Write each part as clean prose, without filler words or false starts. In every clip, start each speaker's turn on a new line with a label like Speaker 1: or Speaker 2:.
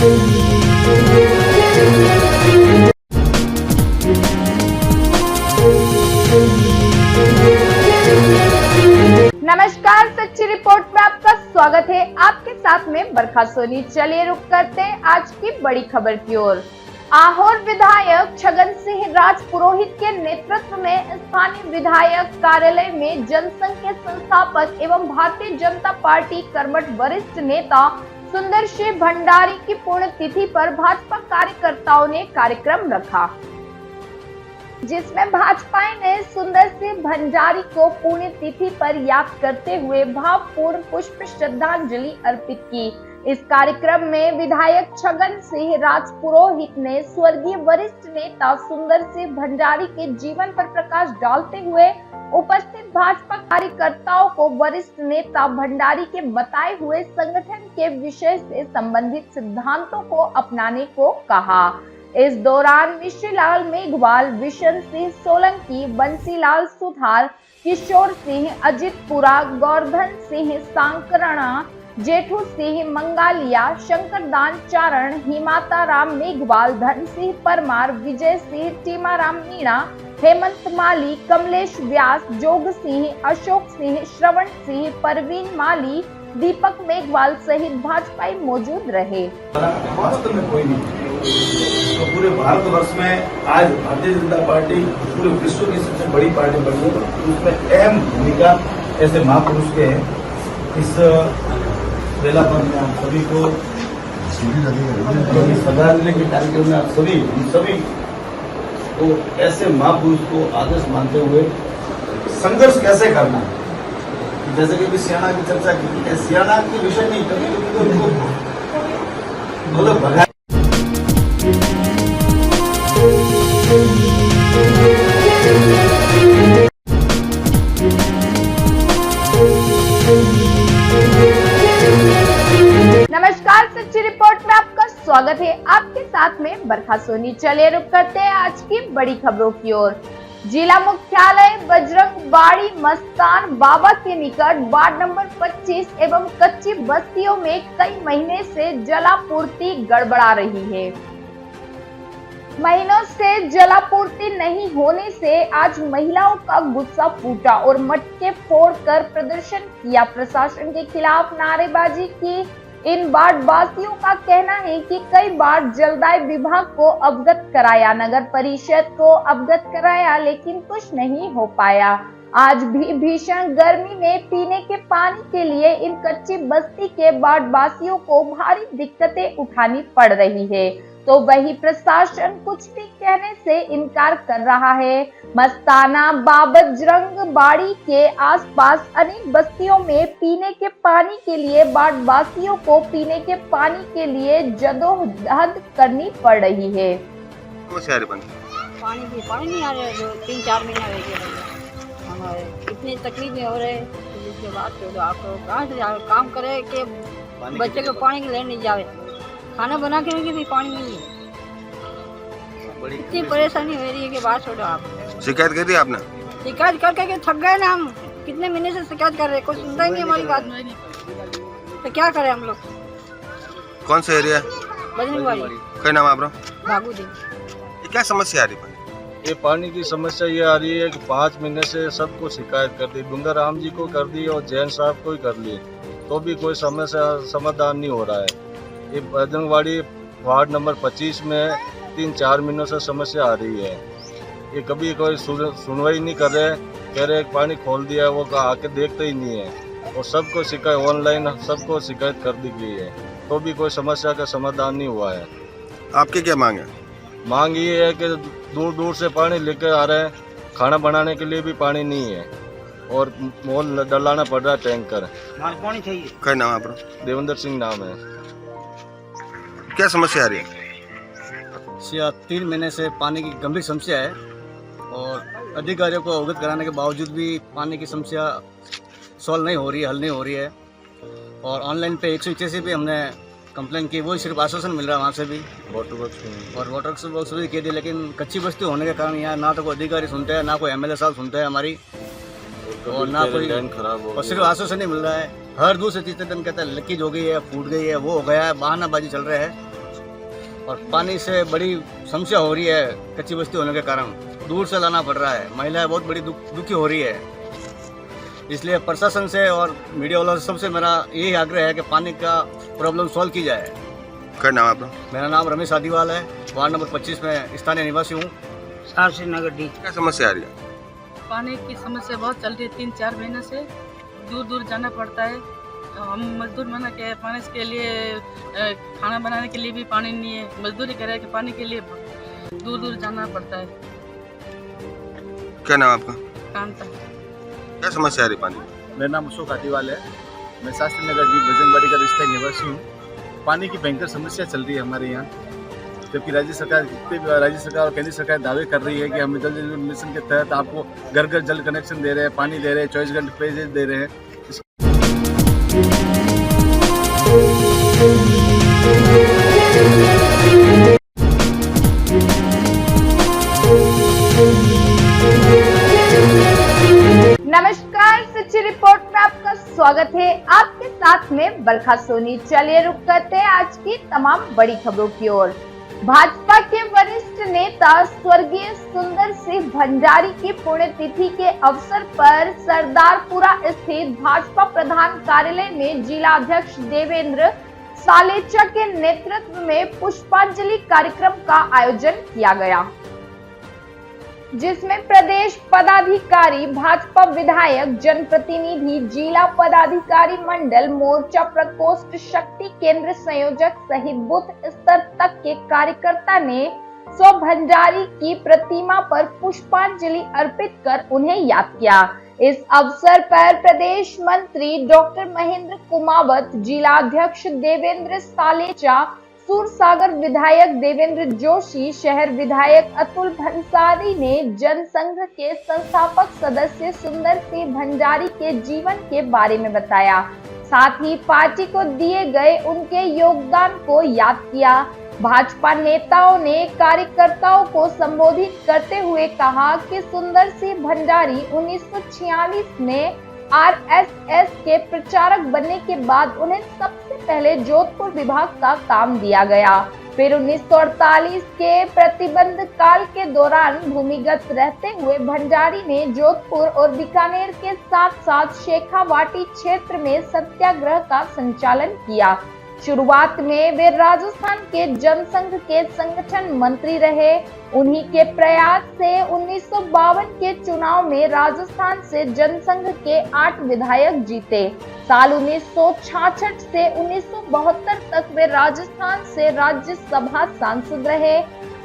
Speaker 1: नमस्कार, सच्ची रिपोर्ट में आपका स्वागत है। आपके साथ में बरखा सोनी। चलिए रुक करते हैं आज की बड़ी खबर की ओर। आहोर विधायक छगन सिंह राजपुरोहित के नेतृत्व में स्थानीय विधायक कार्यालय में जनसंघ के संस्थापक एवं भारतीय जनता पार्टी कर्मठ वरिष्ठ नेता सुंदर सिंह भंडारी की पुण्यतिथि पर भाजपा कार्यकर्ताओं ने कार्यक्रम रखा, जिसमें भाजपा ने सुंदर सिंह भंडारी को पुण्यतिथि पर याद करते हुए भावपूर्ण पुष्प श्रद्धांजलि अर्पित की। इस कार्यक्रम में विधायक छगन सिंह राजपुरोहित ने स्वर्गीय वरिष्ठ नेता सुंदर सिंह भंडारी के जीवन पर प्रकाश डालते हुए उपस्थित भाजपा कार्यकर्ताओं को वरिष्ठ नेता भंडारी के बताए हुए संगठन के विषय से संबंधित सिद्धांतों को अपनाने को कहा। इस दौरान मिश्रीलाल मेघवाल, विशन सिंह सोलंकी, बंसीलाल सुथार, किशोर सिंह अजितपुरा, गोवर्धन सिंह सांकरणा, जेठू सिंह मंगालिया, शंकरदान चारण, हिमाता राम मेघवाल, धन सिंह परमार, विजय सिंह, टीमाराम मीणा, हेमंत माली, कमलेश व्यास, जोग सिंह, अशोक सिंह, श्रवण सिंह, परवीन माली, दीपक मेघवाल सहित भाजपाई मौजूद रहे।
Speaker 2: वास्तव में कोई नहीं तो पूरे भारतवर्ष में आज भारतीय जनता पार्टी पूरे विश्व की सबसे बड़ी पार्टी बनी है, उसमें अहम भूमिका ऐसे महापुरुष के हैं। इस बेला पर मैं आप सभी को श्रद्धांजलि के कार्यक्रम में आप सभी को ऐसे महापुरुष को आदर्श मानते हुए संघर्ष कैसे करना है, जैसे कि सियाना की चर्चा की, सियाना के विषय नहीं कभी मतलब
Speaker 1: नमस्कार, सच्ची रिपोर्ट में आपका स्वागत है। आपके साथ में बरखा सोनी। चलिए रुक करते हैं आज की बड़ी खबरों की ओर। जिला मुख्यालय बजरंग बाड़ी मस्तान बाबा के निकट वार्ड नंबर 25 एवं कच्ची बस्तियों में कई महीने से जलापूर्ति गड़बड़ा रही है। महीनों से जलापूर्ति नहीं होने से आज महिलाओं का गुस्सा फूटा और मटके फोड़कर प्रदर्शन किया। प्रशासन के खिलाफ नारेबाजी की। इन वार्ड वासियों का कहना है कि कई बार जलदाय विभाग को अवगत कराया, नगर परिषद को अवगत कराया, लेकिन कुछ नहीं हो पाया। आज भी भीषण गर्मी में पीने के पानी के लिए इन कच्ची बस्ती के वार्ड वासियों को भारी दिक्कतें उठानी पड़ रही है, तो वही प्रशासन कुछ भी कहने से इनकार कर रहा है। मस्ताना बजरंग बाड़ी के आसपास अनेक बस्तियों में पीने के पानी के लिए वार्ड वासियों को पीने के पानी के लिए जदोजहद करनी पड़ रही है।
Speaker 3: पानी नहीं आ रहा है, जो 3-4 महीना रह गया हमारे इतनी तकलीफें हो रहे हैं। जिसके बाद तो आपको कहाँ से काम करे कि बच्चे को पानी के लेने नहीं जावे, खाना बना के भी पानी नहीं है। इतनी परेशानी हो रही है कि बात छोड़ो आप।
Speaker 4: शिकायत कर दी आपने?
Speaker 3: शिकायत करके थक गए ना हम, कितने महीने से शिकायत कर रहे हैं, कोई सुनता ही नहीं हमारी बात। तो क्या करें हम लोग।
Speaker 4: कौन सा एरिया?
Speaker 3: बजरंगबाड़ी।
Speaker 4: क्या नाम है आपका?
Speaker 3: बाबू जी।
Speaker 4: क्या समस्या आ रही है?
Speaker 5: ये पानी की समस्या ये आ रही है कि 5 महीने से सबको शिकायत कर दी, बुंदाराम जी को कर दी और जैन साहब को ही कर ली, तो भी कोई समस्या समाधान नहीं हो रहा है। ये बजरंगबाड़ी वार्ड नंबर 25 में 3-4 महीनों से समस्या आ रही है। ये कभी कोई सुनवाई नहीं कर रहे, कह रहे पानी खोल दिया, वो आके देखते ही नहीं है। और सबको शिकायत ऑनलाइन सबको शिकायत कर दी गई है, तो भी कोई समस्या का समाधान नहीं हुआ है।
Speaker 4: आपकी क्या मांग है?
Speaker 5: मांग ये है कि दूर दूर से पानी लेकर आ रहे हैं, खाना बनाने के लिए भी पानी नहीं है और मोल डलाना पड़ रहा है टैंकर।
Speaker 2: पानी चाहिए।
Speaker 4: क्या नाम है आपका?
Speaker 5: देवेंद्र सिंह नाम है।
Speaker 4: क्या समस्या आ रही है?
Speaker 6: 3 महीने से पानी की गंभीर समस्या है और अधिकारियों को अवगत कराने के बावजूद भी पानी की समस्या सॉल्व नहीं हो रही है, हल नहीं हो रही है। और ऑनलाइन पे 181 पे हमने कंप्लेन की, वो सिर्फ आश्वासन मिल रहा है वहाँ से भी, और वाटर बॉक्स भी कह दिए, लेकिन कच्ची बस्ती होने के कारण यहाँ ना तो कोई अधिकारी सुनते हैं, ना कोई एमएलए साहब सुनते हैं हमारी, और ना कोई खराब, और सिर्फ आश्वासन ही मिल रहा है। हर दूसरे तीसरे दिन कहता है लीकेज हो गई है, फूट गई है, वो हो गया है, बहानाबाजी चल रहा है। और पानी से बड़ी समस्या हो रही है। कच्ची बस्ती होने के कारण दूर से लाना पड़ रहा है। महिलाएं बहुत बड़ी दुखी हो रही है। इसलिए प्रशासन से और मीडिया वालों से सबसे मेरा यही आग्रह है कि पानी का प्रॉब्लम सॉल्व की जाए।
Speaker 4: क्या नाम है आपका?
Speaker 6: मेरा नाम रमेश आदिवाल है, वार्ड नंबर 25 में स्थानीय निवासी हूँ।
Speaker 3: नगर डी।
Speaker 4: क्या समस्या आ रही है?
Speaker 7: पानी की समस्या बहुत चल रही है। 3-4 महीने से दूर दूर जाना पड़ता है। हम मजदूर बना के पानी के लिए खाना बनाने के लिए भी पानी नहीं है। मजदूरी करे कि पानी के लिए दूर दूर जाना पड़ता है।
Speaker 4: क्या नाम है आपका?
Speaker 7: कांता।
Speaker 4: क्या समस्या आ रही है पानी?
Speaker 8: मेरा नाम अशोक आदिवाल है। मैं शास्त्री नगर डी बजरंगबाड़ी का स्थायी निवासी हूँ। पानी की भयंकर समस्या चल रही है हमारे यहाँ, जबकि राज्य सरकार और केंद्र सरकार दावे कर रही है कि हम जल जीवन मिशन के तहत आपको घर घर जल कनेक्शन दे रहे हैं, पानी दे रहे हैं, 24 घंटे पेयजल दे रहे हैं।
Speaker 1: नमस्कार, सच्ची रिपोर्ट में आपका स्वागत है। आपके साथ में बरखा सोनी। चलिए रुक करते हैं आज की तमाम बड़ी खबरों की ओर। भाजपा के वरिष्ठ नेता स्वर्गीय सुंदर सिंह भंडारी की पुण्यतिथि के अवसर पर सरदारपुरा स्थित भाजपा प्रधान कार्यालय में जिलाध्यक्ष देवेंद्र सालेचा के नेतृत्व में पुष्पांजलि कार्यक्रम का आयोजन किया गया, जिसमें प्रदेश पदाधिकारी, भाजपा विधायक, जनप्रतिनिधि, जिला पदाधिकारी मंडल, मोर्चा प्रकोष्ठ, शक्ति केंद्र संयोजक सहित बूथ स्तर तक के कार्यकर्ता ने स्व भंडारी की प्रतिमा पर पुष्पांजलि अर्पित कर उन्हें याद किया। इस अवसर पर प्रदेश मंत्री डॉक्टर महेंद्र कुमावत, जिलाध्यक्ष देवेंद्र सालेचा, सूरसागर विधायक देवेंद्र जोशी, शहर विधायक अतुल भंसाली ने जनसंघ के संस्थापक सदस्य सुंदर सिंह भंडारी के जीवन के बारे में बताया। साथ ही पार्टी को दिए गए उनके योगदान को याद किया। भाजपा नेताओं ने कार्यकर्ताओं को संबोधित करते हुए कहा कि सुंदर सिंह भंडारी 1946 में आरएसएस के प्रचारक बनने के बाद उन्हें सबसे पहले जोधपुर विभाग का काम दिया गया। फिर 1948 के प्रतिबंध काल के दौरान भूमिगत रहते हुए भंडारी ने जोधपुर और बीकानेर के साथ साथ शेखावाटी क्षेत्र में सत्याग्रह का संचालन किया। शुरुआत में वे राजस्थान के जनसंघ के संगठन मंत्री रहे। उन्हीं के प्रयास से 1952 के चुनाव में राजस्थान से जनसंघ के 8 विधायक जीते। साल 1966 से 1972 तक वे राजस्थान से राज्यसभा सांसद रहे।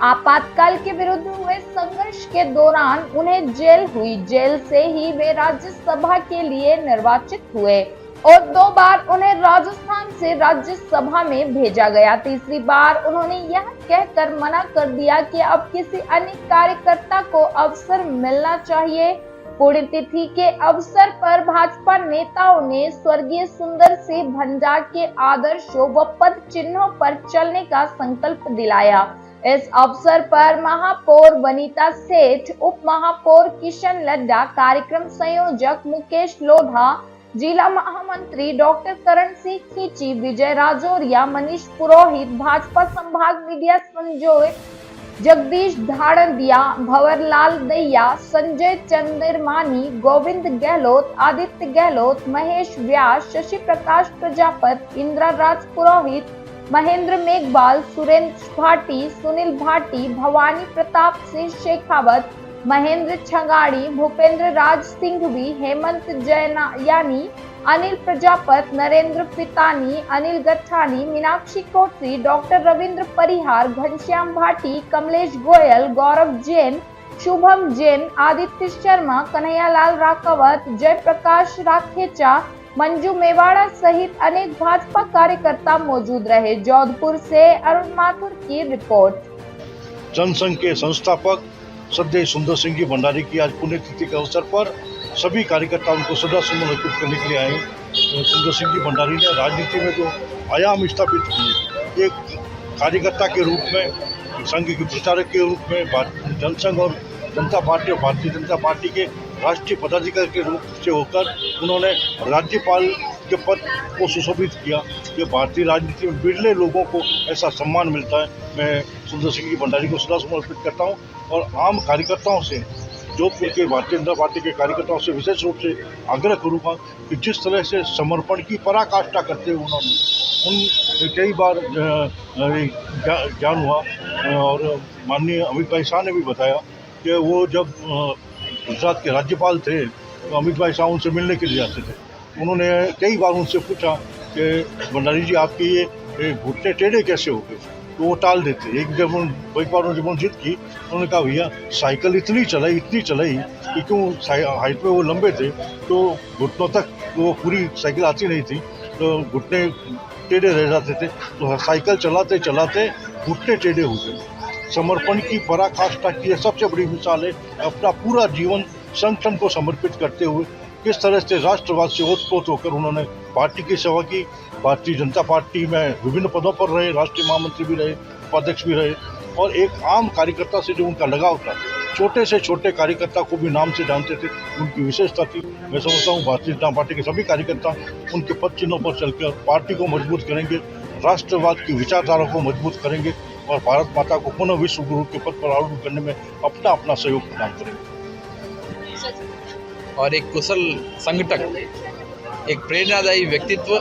Speaker 1: आपातकाल के विरुद्ध हुए संघर्ष के दौरान उन्हें जेल हुई। जेल से ही वे राज्यसभा के लिए निर्वाचित हुए और 2 बार उन्हें राजस्थान से राज्यसभा में भेजा गया। तीसरी बार उन्होंने यह कहकर मना कर दिया कि अब किसी अन्य कार्यकर्ता को अवसर मिलना चाहिए। पुण्यतिथि के अवसर पर भाजपा नेताओं ने स्वर्गीय सुंदर सिंह भंडारी के आदर्शों व पद चिन्हों पर चलने का संकल्प दिलाया। इस अवसर पर महापौर वनीता सेठ, उप महापौर किशन लड्डा, कार्यक्रम संयोजक मुकेश लोधा, जिला महामंत्री डॉक्टर करण सिंह खींची, विजय राजौरिया, मनीष पुरोहित, भाजपा संभाग मीडिया संयोजक जगदीश धाड़दिया, भंवरलाल दहिया, संजय चंद्रमानी, गोविंद गहलोत, आदित्य गहलोत, महेश व्यास, शशि प्रकाश प्रजापति, इंदिरा राज पुरोहित, महेंद्र मेघवाल, सुरेंद्र भाटी, सुनील भाटी, भवानी प्रताप सिंह शेखावत, महेंद्र छगाड़ी, भूपेंद्र राज सिंघवी, हेमंत जैनायानी, अनिल प्रजापत, नरेंद्र पितानी, अनिल गठानी, मीनाक्षी कोटरी, डॉक्टर रविंद्र परिहार, घनश्याम भाटी, कमलेश गोयल, गौरव जैन, शुभम जैन, आदित्य शर्मा, कन्हैयालाल राकावत, जयप्रकाश राखेचा, मंजू मेवाड़ा सहित अनेक भाजपा कार्यकर्ता मौजूद रहे। जोधपुर से अरुण माथुर की रिपोर्ट।
Speaker 9: जनसंघ के संस्थापक श्रद्धेय सुंदर सिंह जी भंडारी की आज पुण्यतिथि के अवसर पर सभी कार्यकर्ता उनको श्रद्धासुमन अर्पित करने के लिए आए। सुंदर सिंह जी भंडारी ने राजनीति में जो आयाम स्थापित किए, एक कार्यकर्ता के रूप में, संघ के प्रचारक के रूप में, जनसंघ और जनता पार्टी और भारतीय जनता पार्टी के राष्ट्रीय पदाधिकारी के रूप से होकर उन्होंने राज्यपाल के पद को सुशोभित किया। ये भारतीय राजनीति में बिरले लोगों को ऐसा सम्मान मिलता है। मैं सुंदर सिंह जी भंडारी को सदा समर्पित करता हूँ और आम कार्यकर्ताओं से, जोधपुर के भारतीय जनता पार्टी के कार्यकर्ताओं से विशेष रूप से आग्रह करूँगा कि जिस तरह से समर्पण की पराकाष्ठा करते हुए उन कई बार ज्ञान हुआ और माननीय अमित भाई शाह ने भी बताया कि वो जब गुजरात के राज्यपाल थे तो अमित भाई शाह उनसे मिलने के लिए जाते थे। उन्होंने कई बार उनसे पूछा कि भंडारी जी आपके ये घुटने टेढ़े कैसे हो गए, तो वो टाल देते। एक बार उन्होंने जिद की, उन्होंने कहा भैया साइकिल इतनी चलाई कि क्यों हाइट में वो लंबे थे तो घुटनों तक वो पूरी साइकिल आती नहीं थी, तो घुटने टेढ़े रह जाते थे, तो साइकिल चलाते चलाते घुटने टेढ़े हो गए। समर्पण की पराकाष्ठा की सबसे बड़ी मिसाल है। अपना पूरा जीवन संगठन को समर्पित करते हुए किस तरह से राष्ट्रवाद से ओतप्रोत होकर उन्होंने पार्टी की सेवा की। भारतीय जनता पार्टी में विभिन्न पदों पर रहे, राष्ट्रीय महामंत्री भी रहे, उपाध्यक्ष भी रहे और एक आम कार्यकर्ता से जो उनका लगाव था, छोटे से छोटे कार्यकर्ता को भी नाम से जानते थे, उनकी विशेषता थी। मैं समझता हूँ भारतीय जनता पार्टी के सभी कार्यकर्ता उनके पद चिन्हों पर चलकर पार्टी को मजबूत करेंगे, राष्ट्रवाद की विचारधारा को मजबूत करेंगे और भारत माता को पुनः विश्व गुरु के पद पर आरूढ़ करने में अपना अपना सहयोग प्रदान करेंगे।
Speaker 10: और एक कुशल संगठक, एक प्रेरणादायी व्यक्तित्व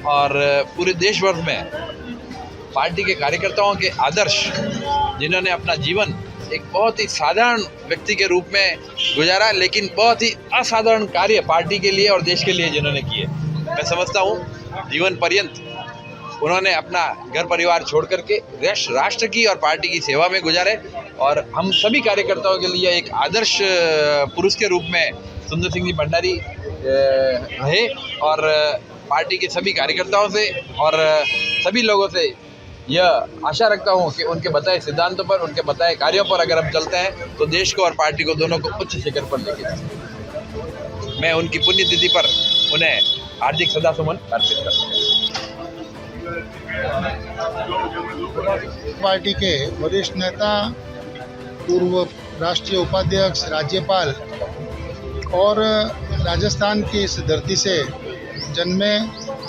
Speaker 10: और पूरे देश भर में पार्टी के कार्यकर्ताओं के आदर्श, जिन्होंने अपना जीवन एक बहुत ही साधारण व्यक्ति के रूप में गुजारा, लेकिन बहुत ही असाधारण कार्य पार्टी के लिए और देश के लिए जिन्होंने किए। मैं समझता हूँ जीवन पर्यंत उन्होंने अपना घर परिवार छोड़ करके राष्ट्र की और पार्टी की सेवा में गुजारे और हम सभी कार्यकर्ताओं के लिए एक आदर्श पुरुष के रूप में सुंदर सिंह जी भंडारी रहे और पार्टी के सभी कार्यकर्ताओं से और सभी लोगों से यह आशा रखता हूं कि उनके बताए सिद्धांतों पर, उनके बताए कार्यों पर अगर हम चलते हैं तो देश को और पार्टी को दोनों को उच्च शिखर पर लेके जा सकते। मैं उनकी पुण्यतिथि पर उन्हें हार्दिक श्रद्धासुमन अर्पित करता हूँ।
Speaker 11: पार्टी के वरिष्ठ नेता, पूर्व राष्ट्रीय उपाध्यक्ष, राज्यपाल और राजस्थान की इस धरती से जन्मे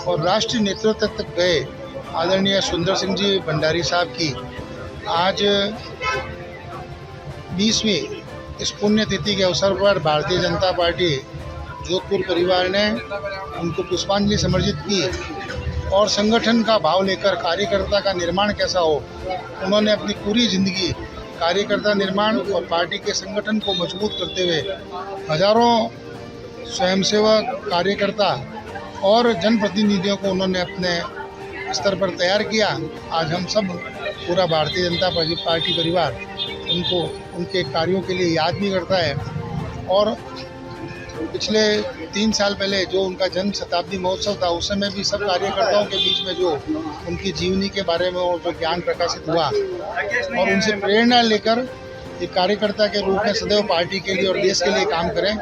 Speaker 11: और राष्ट्रीय नेतृत्व तक गए आदरणीय सुंदर सिंह जी भंडारी साहब की आज 20वीं इस पुण्यतिथि के अवसर पर भारतीय जनता पार्टी जोधपुर परिवार ने उनको पुष्पांजलि समर्पित की और संगठन का भाव लेकर कार्यकर्ता का निर्माण कैसा हो, उन्होंने अपनी पूरी जिंदगी कार्यकर्ता निर्माण और पार्टी के संगठन को मजबूत करते हुए हजारों स्वयंसेवक, कार्यकर्ता और जनप्रतिनिधियों को उन्होंने अपने स्तर पर तैयार किया। आज हम सब पूरा भारतीय जनता पार्टी परिवार उनको उनके कार्यों के लिए याद भी करता है और पिछले 3 साल पहले जो उनका जन्म शताब्दी महोत्सव था, उस समय भी सब कार्यकर्ताओं के बीच में जो उनकी जीवनी के बारे में और जो ज्ञान प्रकाशित हुआ और उनसे प्रेरणा लेकर एक कार्यकर्ता के रूप में सदैव पार्टी के लिए और देश के लिए काम करें,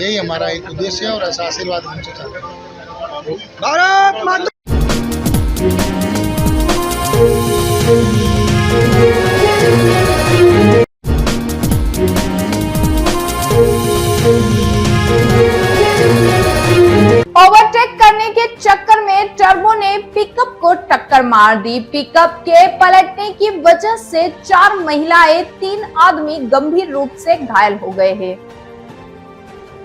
Speaker 11: यही हमारा एक उद्देश्य है और ऐसा आशीर्वाद हमसे चाहते हैं। भारत माता।
Speaker 1: ओवरटेक करने के चक्कर में टर्बो ने पिकअप को टक्कर मार दी। पिकअप के पलटने की वजह से 4 महिलाएं, 3 आदमी गंभीर रूप से घायल हो गए हैं।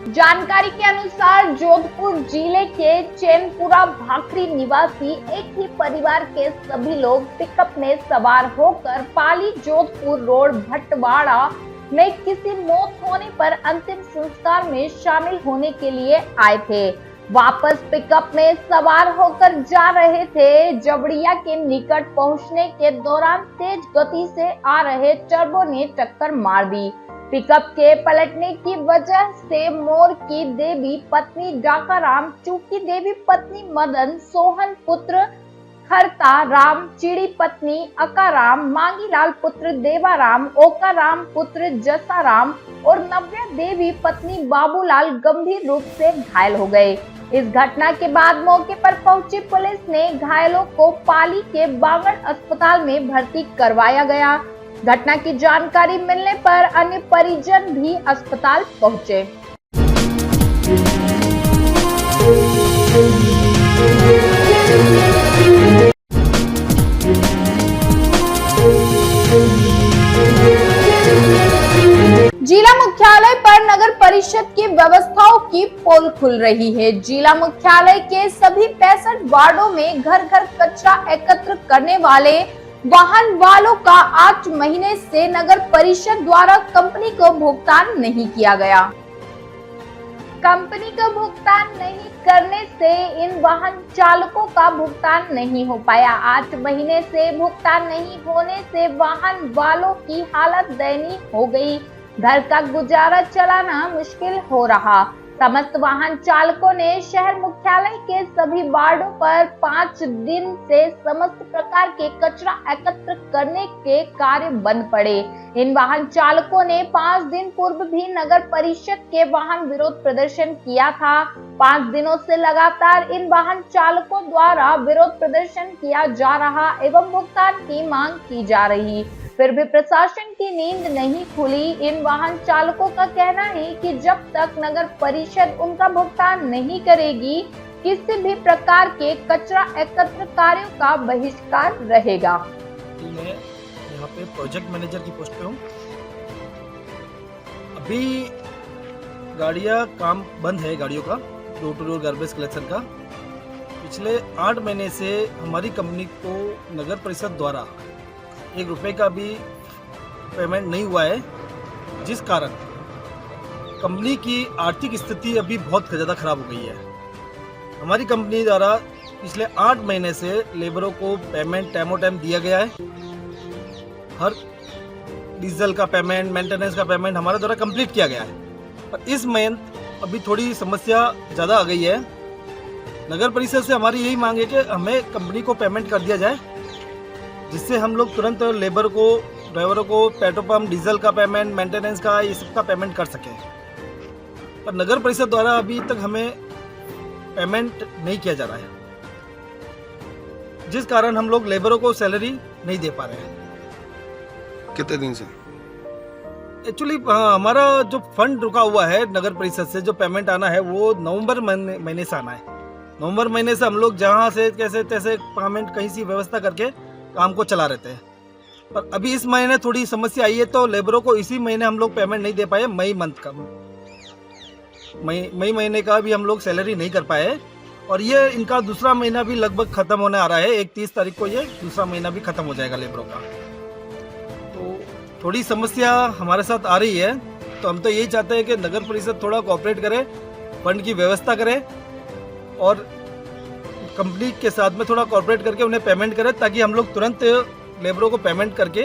Speaker 1: जानकारी के अनुसार जोधपुर जिले के चैनपुरा भाखरी निवासी एक ही परिवार के सभी लोग पिकअप में सवार होकर पाली जोधपुर रोड भटवाड़ा में किसी मौत होने पर अंतिम संस्कार में शामिल होने के लिए आए थे। वापस पिकअप में सवार होकर जा रहे थे। जबड़िया के निकट पहुंचने के दौरान तेज गति से आ रहे टर्बो ने टक्कर मार दी। पिकअप के पलटने की वजह से मोर की देवी पत्नी डाकाराम, चूकी देवी पत्नी मदन, सोहन पुत्र खरता राम, चिड़ी पत्नी अकाराम, मांगीलाल पुत्र देवाराम, ओकाराम पुत्र जसाराम और नव्या देवी पत्नी बाबूलाल गंभीर रूप से घायल हो गए। इस घटना के बाद मौके पर पहुंची पुलिस ने घायलों को पाली के बागड़ अस्पताल में भर्ती करवाया गया। घटना की जानकारी मिलने पर अन्य परिजन भी अस्पताल पहुंचे। जिला मुख्यालय पर नगर परिषद की व्यवस्थाओं की पोल खुल रही है। जिला मुख्यालय के सभी 65 वार्डों में घर घर कचरा एकत्र करने वाले वाहन वालों का 8 महीने से नगर परिषद द्वारा कंपनी को भुगतान नहीं किया गया। कंपनी को भुगतान नहीं करने से इन वाहन चालकों का भुगतान नहीं हो पाया। 8 महीने से भुगतान नहीं होने से वाहन वालों की हालत दयनीय हो गई। घर का गुजारा चलाना मुश्किल हो रहा। समस्त वाहन चालकों ने शहर मुख्यालय के सभी वार्डों पर 5 दिन से समस्त प्रकार के कचरा एकत्र करने के कार्य बंद पड़े। इन वाहन चालकों ने 5 दिन पूर्व भी नगर परिषद के वाहन विरोध प्रदर्शन किया था। 5 दिनों से लगातार इन वाहन चालकों द्वारा विरोध प्रदर्शन किया जा रहा एवं भुगतान की मांग की जा रही, फिर भी प्रशासन की नींद नहीं खुली। इन वाहन चालकों का कहना है कि जब तक नगर परिषद उनका भुगतान नहीं करेगी, किसी भी प्रकार के कचरा एकत्र कार्यों का बहिष्कार रहेगा।
Speaker 12: मैं यहाँ पे प्रोजेक्ट मैनेजर की पोस्ट पे हूँ। अभी गाड़ियाँ काम बंद है, गाड़ियों का door to door garbage collection का। पिछले 8 महीने से हमारी कंपनी को नगर परिषद द्वारा 1 रुपये का भी पेमेंट नहीं हुआ है, जिस कारण कंपनी की आर्थिक स्थिति अभी बहुत ज़्यादा खराब हो गई है। हमारी कंपनी द्वारा पिछले 8 महीने से लेबरों को पेमेंट टाइमों टाइम दिया गया है। हर डीजल का पेमेंट, मेंटेनेंस का पेमेंट हमारे द्वारा कंप्लीट किया गया है। पर इस मंथ अभी थोड़ी समस्या ज़्यादा आ गई है। नगर परिषद से हमारी यही मांग है कि हमें कंपनी को पेमेंट कर दिया जाए, जिससे हम लोग तुरंत लेबर को, ड्राइवरों को पेट्रोल पंप, डीजल का पेमेंट, मेंटेनेंस का, ये सब का पेमेंट कर सकें। पर नगर परिषद द्वारा अभी तक हमें पेमेंट नहीं किया जा रहा है, जिस कारण हम लोग लेबरों को सैलरी नहीं दे पा रहे हैं।
Speaker 4: कितने दिन से?
Speaker 12: एक्चुअली हमारा जो फंड रुका हुआ है नगर परिषद से, जो पेमेंट आना है वो नवंबर महीने से आना है। नवंबर महीने से हम लोग जहाँ से कैसे तैसे पेमेंट कहीं सी व्यवस्था करके काम को चला रहते हैं। पर अभी इस महीने थोड़ी समस्या आई है, तो लेबरों को इसी महीने हम लोग पेमेंट नहीं दे पाए। मई महीने का भी हम लोग सैलरी नहीं कर पाए, और ये इनका दूसरा महीना भी लगभग खत्म होने आ रहा है। 31 तारीख को ये दूसरा महीना भी खत्म हो जाएगा लेबरों का। तो थोड़ी समस्या हमारे साथ आ रही है। तो हम तो यही चाहते हैं कि नगर परिषद थोड़ा कोऑपरेट करे, फंड की व्यवस्था करे और कंपनी के साथ में थोड़ा कॉर्पोरेट करके उन्हें पेमेंट करें, ताकि हम लोग तुरंत लेबरों को पेमेंट करके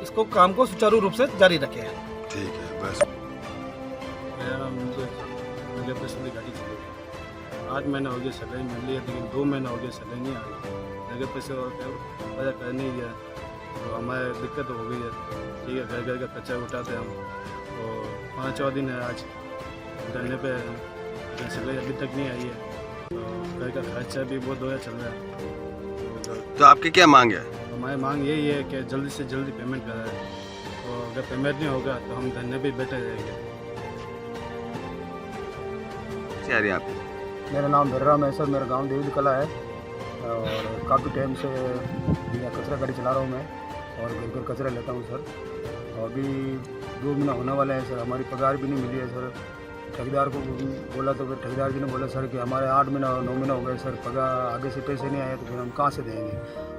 Speaker 12: इसको काम को सुचारू रूप से जारी रखें।
Speaker 4: ठीक है, बस।
Speaker 5: मेरा नाम नगर परिषद की गाड़ी चली 8 महीना हो गया सैलरी मिल रही है, लेकिन 2 महीना हो गया सैलरी नहीं आ रही। नगर परिषद वजह कर नहीं दिया, तो हमारे दिक्कत हो गई है। ठीक है, घर घर का कचरा उठाते हम, और 5 दिन है आज धरने पे, सैलरी अभी तक नहीं आई है। घर का खर्चा भी बहुत ज़्यादा चल रहा है।
Speaker 4: तो आपकी क्या मांग है?
Speaker 5: हमारी मांग यही है कि जल्दी से जल्दी पेमेंट कराए, और अगर पेमेंट नहीं होगा तो हम धरने पे बैठे रहेंगे।
Speaker 4: क्या रही आपकी?
Speaker 6: मेरा नाम धर्राम है सर, मेरा गांव देवी कला है, और काफ़ी टाइम से यहाँ कचरा गाड़ी चला रहा हूँ मैं, और घर घर कचरा लेता हूँ सर। और अभी 2 महीना होने वाले हैं सर, हमारी पगार भी नहीं मिली है सर। ठेकेदार को बोला तो फिर ठेकेदार जी ने बोला सर कि हमारे 8 महीना 9 महीना हो गए सर, पगार आगे से पैसे नहीं आए, तो फिर हम कहाँ से देंगे।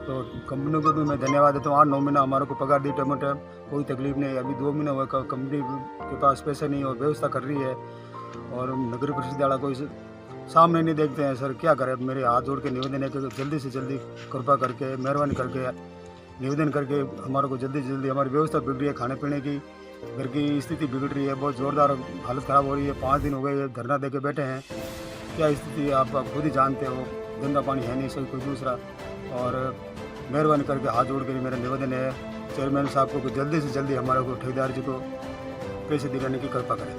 Speaker 6: तो कंपनी को भी मैं धन्यवाद देता हूँ, 8-9 महीना हमारे को पगार दी टाइम टाइम, कोई तकलीफ नहीं। अभी 2 महीना हुआ कंपनी के पास पैसे नहीं और व्यवस्था कर रही है, और नगर परिषद वाला कोई सामने नहीं देखते हैं सर। क्या करें, मेरे हाथ जोड़ के निवेदन है कि जल्दी से जल्दी कृपा करके, मेहरबानी करके निवेदन करके हमारे को जल्दी से जल्दी, हमारी व्यवस्था बिगड़ रही है, खाने पीने की, घर की स्थिति बिगड़ रही है, बहुत ज़ोरदार हालत ख़राब हो रही है। 5 दिन हो गए धरना दे के बैठे हैं। क्या स्थिति आप खुद ही जानते हो, गंदा पानी है नहीं, सही कोई दूसरा। और मेहरबानी करके हाथ जोड़ के मेरा निवेदन है चेयरमैन साहब को जल्दी से जल्दी हमारे को ठेकेदार जी को पैसे दिलाने की कृपा करें।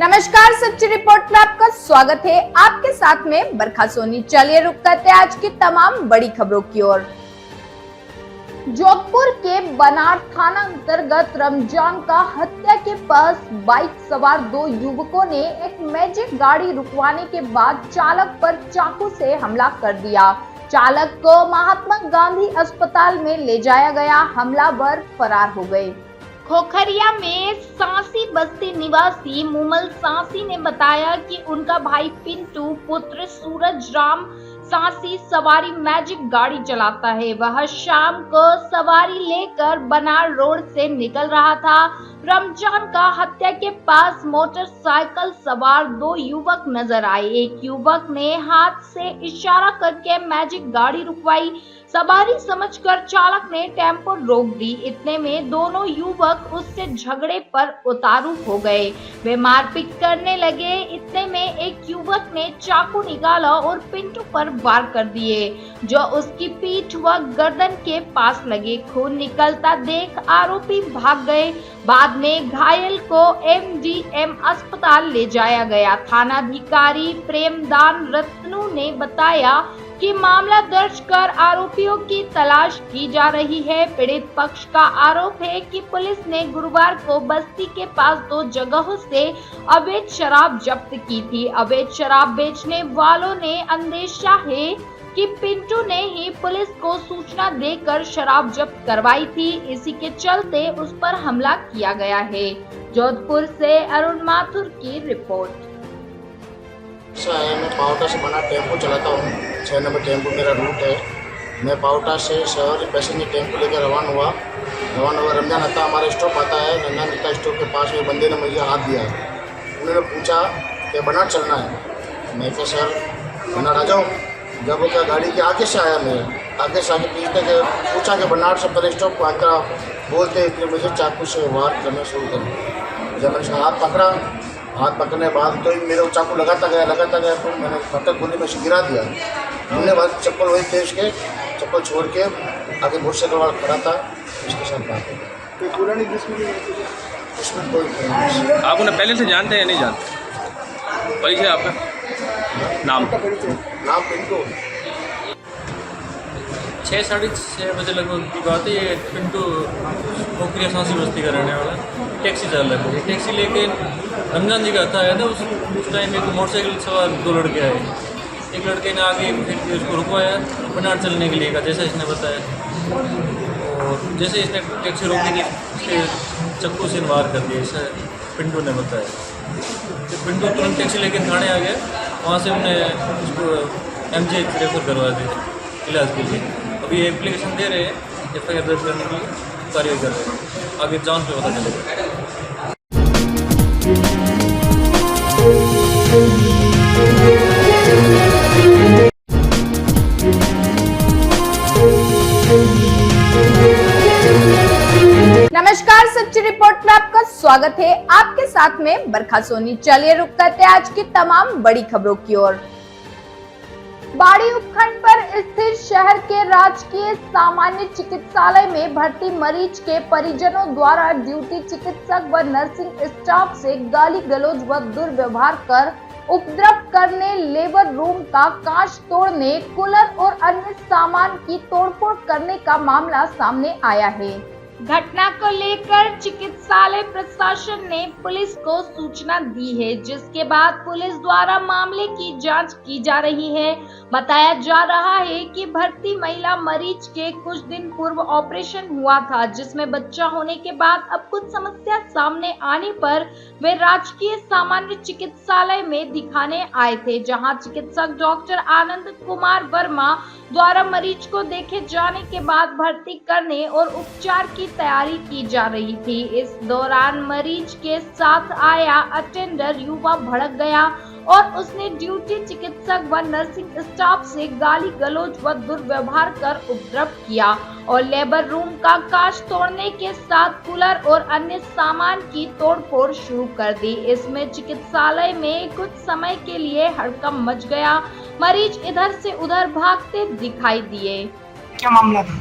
Speaker 1: नमस्कार, सच्ची रिपोर्ट में आपका स्वागत है आपके साथ में बरखा सोनी। चलिए रुक करते हैं आज की तमाम बड़ी खबरों की ओर। जोधपुर के बनार थाना अंतर्गत रमजान का हत्या के पास बाइक सवार 2 युवकों ने एक मैजिक गाड़ी रुकवाने के बाद चालक पर चाकू से हमला कर दिया। चालक को महात्मा गांधी अस्पताल में ले जाया गया, हमलावर फरार हो गए। खोखरिया में सांसी बस्ती निवासी मुमल सांसी ने बताया कि उनका भाई पिंटू पुत्र सूरज राम सांसी सवारी मैजिक गाड़ी चलाता है। वह शाम को सवारी लेकर बनार रोड से निकल रहा था। रमजान का हत्या के पास मोटरसाइकिल सवार 2 युवक नजर आए। एक युवक ने हाथ से इशारा करके मैजिक गाड़ी रुकवाई। सवारी समझकर चालक ने टेम्पो रोक दी। इतने में दोनों युवक उससे झगड़े पर उतारू हो गए। वे मारपीट करने लगे। इतने में एक युवक ने चाकू निकाला और पिंटू पर वार कर दिए, जो उसकी पीठ व गर्दन के पास लगे। खून निकलता देख आरोपी भाग गए। बाद में घायल को MDM अस्पताल ले जाया गया। थानाधिकारी प्रेमदान रत्नू ने बताया कि मामला दर्ज कर आरोपियों की तलाश की जा रही है। पीड़ित पक्ष का आरोप है कि पुलिस ने गुरुवार को बस्ती के पास 2 जगहों से अवैध शराब जब्त की थी। अवैध शराब बेचने वालों ने अंदेशा है कि पिंटू ने ही पुलिस को सूचना देकर शराब जब्त करवाई थी। इसी के चलते उस पर हमला किया गया है। जोधपुर से अरुण माथुर की रिपोर्ट।
Speaker 13: मैं पावटा से बना टेम्पो चलाता हूँ। 6 नंबर टेम्पो मेरा रूट है। मैं पावटा से शहर पैसेंजर टेम्पो लेकर रवाना हुआ। रमजान हत्ता हमारा स्टॉप आता है। रमजान हत्ता स्टॉप के पास में बंदे ने मुझे हाथ दिया। उन्होंने पूछा कि बनार चलना है। मैं कहा सर बनार आ जाओ। जब वो क्या गाड़ी के आगे से आया, मेरे आगे से आगे पीछे के पूछा कि बनार से पहले स्टॉप को आकर बोलते कि मुझे चाकू से वार करना शुरू कर। जब मैंने हाथ पकड़ा, हाथ पकड़ने के बाद तो मेरे को चाकू लगाता गया तो मैंने फटक गोली में से गिरा दिया। हमने बाद चप्पल वही तेज के चप्पल छोड़ के आगे मोटरसाइकिल वाला खड़ा था, उसके साथ बात हो गई। कोई पुरानी इसमें कोई
Speaker 14: आप उन्हें पहले से जानते हैं या नहीं जानते? परिचय आपका नाम
Speaker 13: पिंटू।
Speaker 15: 6 साढ़े 6 बजे लगभग की बात है। ये पिंटू खोखरिया सांसी बस्ती का रहने वाला टैक्सी चालक है। टैक्सी लेके रमजान जी का हत्या आया था। उस टाइम एक मोटरसाइकिल सवार 2 लड़के आए। एक लड़के ने आगे फिर के उसको रुकवाया बनार चलने के लिए कहा, जैसा इसने बताया। और जैसे इसने टैक्सी रोकी थी उसके चक्कू से वार कर दिया, ऐसा पिंटू ने बताया। तो पिंटू तुरंत टैक्सी लेके थाने आ गया। वहाँ से उन्हें उसको MJ रेफर करवा दिया इलाज के लिए। अभी एप्लीकेशन दे रहे हैं FIR दर्ज करने की कार्रवाई कर रहे हैं। आगे जांच में पता चलेगा।
Speaker 1: नमस्कार, सच्ची रिपोर्ट में आपका स्वागत है। आपके साथ में बरखा सोनी। चलिए रुक करते हैं आज की तमाम बड़ी खबरों की ओर। बाड़ी उपखंड पर स्थित शहर के राजकीय सामान्य चिकित्सालय में भर्ती मरीज के परिजनों द्वारा ड्यूटी चिकित्सक व नर्सिंग स्टाफ से गाली गलौज व दुर्व्यवहार कर उपद्रव करने, लेबर रूम का कांच तोड़ने, कूलर और अन्य सामान की तोड़फोड़ करने का मामला सामने आया है। घटना को लेकर चिकित्सालय प्रशासन ने पुलिस को सूचना दी है, जिसके बाद पुलिस द्वारा मामले की जांच की जा रही है। बताया जा रहा है कि भर्ती महिला मरीज के कुछ दिन पूर्व ऑपरेशन हुआ था, जिसमें बच्चा होने के बाद अब कुछ समस्या सामने आने पर वे राजकीय सामान्य चिकित्सालय में दिखाने आए थे, जहां चिकित्सक डॉक्टर आनंद कुमार वर्मा द्वारा मरीज को देखे जाने के बाद भर्ती करने और उपचार की तैयारी की जा रही थी। इस दौरान मरीज के साथ आया अटेंडर युवा भड़क गया और उसने ड्यूटी चिकित्सक व नर्सिंग स्टाफ से गाली गलौज व दुर्व्यवहार कर उपद्रव किया और लेबर रूम का कांच तोड़ने के साथ कूलर और अन्य सामान की तोड़फोड़ शुरू कर दी। इसमें चिकित्सालय में कुछ समय के लिए हड़कंप मच गया। मरीज इधर से उधर भागते दिखाई दिए।
Speaker 16: क्या मामला था?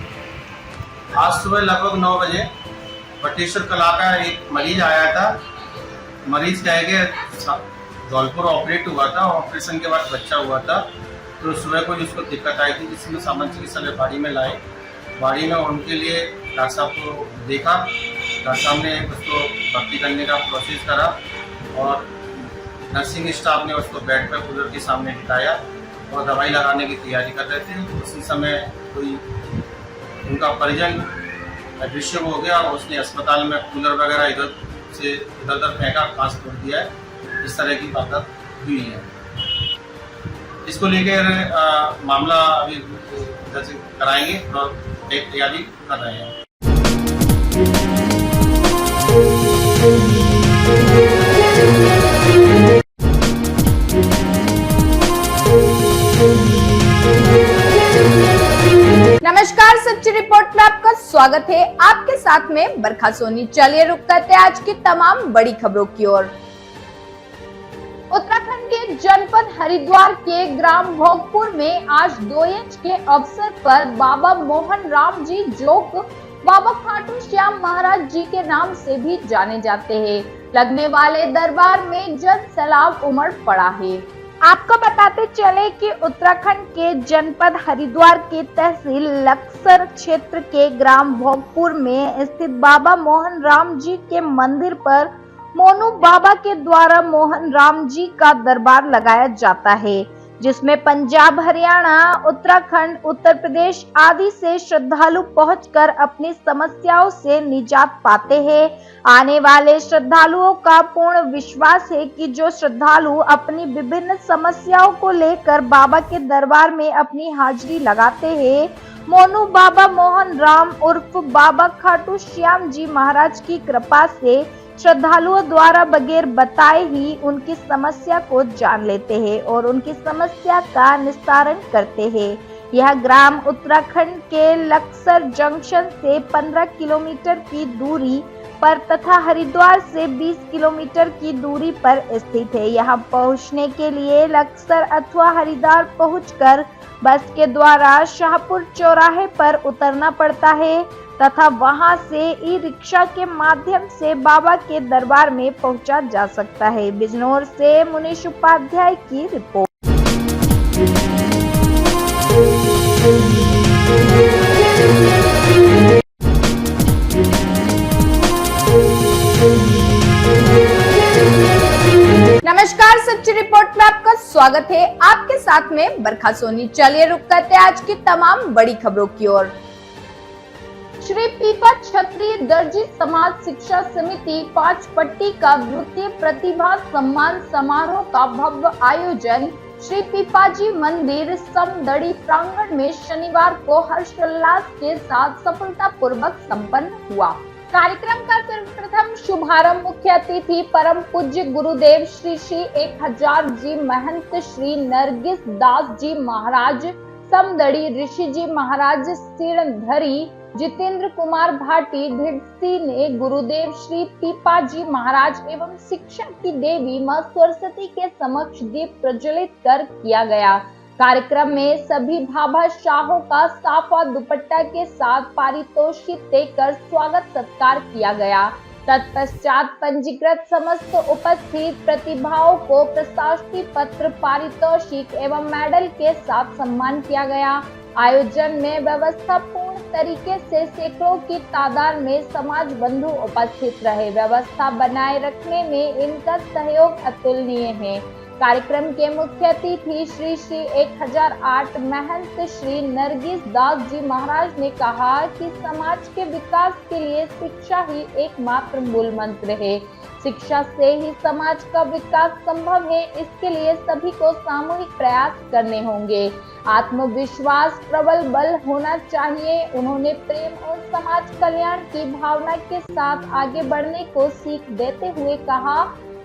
Speaker 17: आज सुबह लगभग 9 बजे बटेश्वर कला का एक मरीज आया था। मरीज कह गए धौलपुर ऑपरेट हुआ था, ऑपरेशन के बाद बच्चा हुआ था। तो सुबह को उसको दिक्कत आई थी, जिसमें सामान्य चिकित्सालय बाड़ी में लाए। बाड़ी में उनके लिए डॉक्टर साहब को देखा, डॉक्टर साहब ने उसको भर्ती करने का प्रोसेस करा और नर्सिंग स्टाफ ने उसको बेड पर कूलर के सामने बिठाया और दवाई लगाने की तैयारी कर रहे थे। उसी समय कोई उनका परिजन अदृश्य हो गया और उसने अस्पताल में कूलर वगैरह इधर से इधर उधर फेंका, कांच तोड़ दिया है। इस तरह की बात हुई है। इसको लेकर मामला अभी दर्ज कराएंगे और तैयारी कर रहे हैं।
Speaker 1: नमस्कार, सच्ची रिपोर्ट में आपका स्वागत है। आपके साथ में बरखा सोनी। चलिए रुक करते हैं आज की तमाम बड़ी खबरों की ओर। उत्तराखंड के जनपद हरिद्वार के ग्राम भोगपुर में आज 2H के अवसर पर बाबा मोहन राम जी, जो बाबा खाटू श्याम महाराज जी के नाम से भी जाने जाते हैं, लगने वाले दरबार में जन सैलाब उमड़ पड़ा है। आपको बताते चले कि उत्तराखंड के जनपद हरिद्वार के तहसील लक्सर क्षेत्र के ग्राम भोगपुर में स्थित बाबा मोहन राम जी के मंदिर पर मोनू बाबा के द्वारा मोहन राम जी का दरबार लगाया जाता है, जिसमें पंजाब, हरियाणा, उत्तराखंड, उत्तर प्रदेश आदि से श्रद्धालु पहुंचकर अपनी समस्याओं से निजात पाते हैं। आने वाले श्रद्धालुओं का पूर्ण विश्वास है कि जो श्रद्धालु अपनी विभिन्न समस्याओं को लेकर बाबा के दरबार में अपनी हाजिरी लगाते हैं, मोनू बाबा मोहन राम उर्फ बाबा खाटू श्याम जी महाराज की कृपा से श्रद्धालुओं द्वारा बगैर बताए ही उनकी समस्या को जान लेते हैं और उनकी समस्या का निस्तारण करते हैं। यह ग्राम उत्तराखंड के लक्सर जंक्शन से 15 किलोमीटर की दूरी पर तथा हरिद्वार से 20 किलोमीटर की दूरी पर स्थित है। यहाँ पहुँचने के लिए लक्सर अथवा हरिद्वार पहुंचकर बस के द्वारा शाहपुर चौराहे पर उतरना पड़ता है तथा वहां से ई रिक्शा के माध्यम से बाबा के दरबार में पहुंचा जा सकता है। बिजनौर से मुनीश उपाध्याय की रिपोर्ट। नमस्कार, सच्ची रिपोर्ट में आपका स्वागत है। आपके साथ में बरखा सोनी। चलिए रुक करते हैं आज की तमाम बड़ी खबरों की ओर। श्री पीपा क्षत्रिय दर्जी समाज शिक्षा समिति 5 पट्टी का द्वितीय प्रतिभा सम्मान समारोह का भव्य आयोजन श्री पीपाजी मंदिर समदड़ी प्रांगण में शनिवार को हर्षोल्लास के साथ सफलतापूर्वक संपन्न हुआ। कार्यक्रम का सर्वप्रथम शुभारंभ मुख्य अतिथि परम पूज्य गुरुदेव श्री 1000 जी महंत श्री नरगिस दास जी महाराज समदड़ी, ऋषि जी महाराज सिरधरी, जितेंद्र कुमार भाटी धिड़सी ने गुरुदेव श्री पीपाजी महाराज एवं शिक्षा की देवी मां सरस्वती के समक्ष दीप प्रज्वलित कर किया गया। कार्यक्रम में सभी भाभाशाहों का साफा दुपट्टा के साथ पारितोषिक देकर स्वागत सत्कार किया गया। तत्पश्चात पंजीकृत समस्त उपस्थित प्रतिभाओं को प्रशस्ति पत्र, पारितोषिक एवं मेडल के साथ सम्मान किया गया। आयोजन में व्यवस्था पूर्ण तरीके से सैकड़ों की तादाद में समाज बंधु उपस्थित रहे। व्यवस्था बनाए रखने में इनका सहयोग अतुलनीय है। कार्यक्रम के मुख्य अतिथि श्री 1008 महंत श्री नरगिस दास जी महाराज ने कहा कि समाज के विकास के लिए शिक्षा ही एकमात्र मूल मंत्र है। शिक्षा से ही समाज का विकास संभव है। इसके लिए सभी को सामूहिक प्रयास करने होंगे। आत्मविश्वास प्रबल बल होना चाहिए। उन्होंने प्रेम और समाज कल्याण की भावना के साथ आगे बढ़ने को सीख देते हुए कहा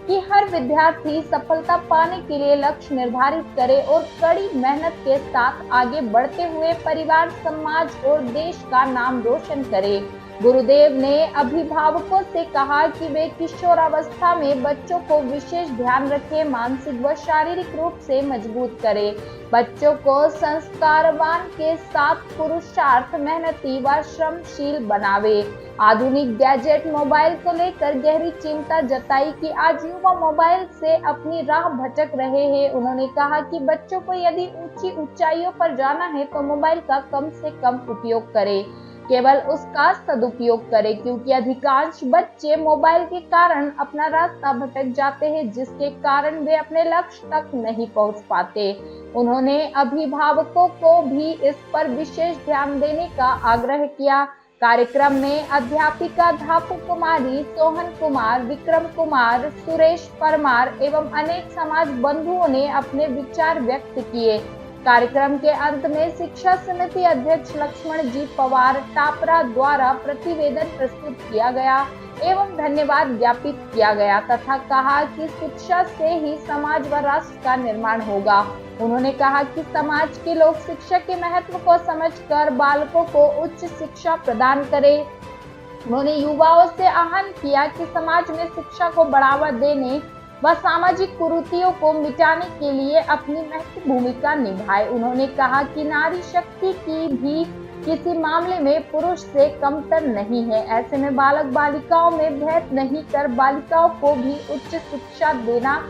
Speaker 1: कि हर विद्यार्थी सफलता पाने के लिए लक्ष्य निर्धारित करे और कड़ी मेहनत के साथ आगे बढ़ते हुए परिवार, समाज और देश का नाम रोशन करे। गुरुदेव ने अभिभावकों से कहा कि वे किशोरावस्था में बच्चों को विशेष ध्यान रखें, मानसिक व शारीरिक रूप से मजबूत करें, बच्चों को संस्कारवान के साथ पुरुषार्थ, मेहनती व श्रमशील बनावे। आधुनिक गैजेट मोबाइल को लेकर गहरी चिंता जताई कि आज युवा मोबाइल से अपनी राह भटक रहे हैं। उन्होंने कहा कि बच्चों को यदि ऊंची ऊंचाइयों पर जाना है तो मोबाइल का कम से कम उपयोग करें, केवल उसका सदुपयोग करें, क्योंकि अधिकांश बच्चे मोबाइल के कारण अपना रास्ता भटक जाते हैं, जिसके कारण वे अपने लक्ष्य तक नहीं पहुंच पाते। उन्होंने अभिभावकों को भी इस पर विशेष ध्यान देने का आग्रह किया। कार्यक्रम में अध्यापिका धापू कुमारी, सोहन कुमार, विक्रम कुमार, सुरेश परमार एवं अनेक समाज बंधुओं ने अपने विचार व्यक्त किए। कार्यक्रम के अंत में शिक्षा समिति अध्यक्ष लक्ष्मण जी पवार टापरा द्वारा प्रतिवेदन प्रस्तुत किया गया एवं धन्यवाद ज्ञापित किया गया तथा कहा कि शिक्षा से ही समाज व राष्ट्र का निर्माण होगा। उन्होंने कहा कि समाज के लोग शिक्षा के महत्व को समझकर बालकों को उच्च शिक्षा प्रदान करें। उन्होंने युवाओं से आह्वान किया कि समाज में शिक्षा को बढ़ावा देने व सामाजिक कुरीतियों को मिटाने के लिए अपनी महत्वपूर्ण भूमिका निभाए। उन्होंने कहा कि नारी शक्ति की भी किसी मामले में पुरुष से कमतर नहीं है। ऐसे में बालक बालिकाओं में भेद नहीं कर बालिकाओं को भी उच्च शिक्षा देना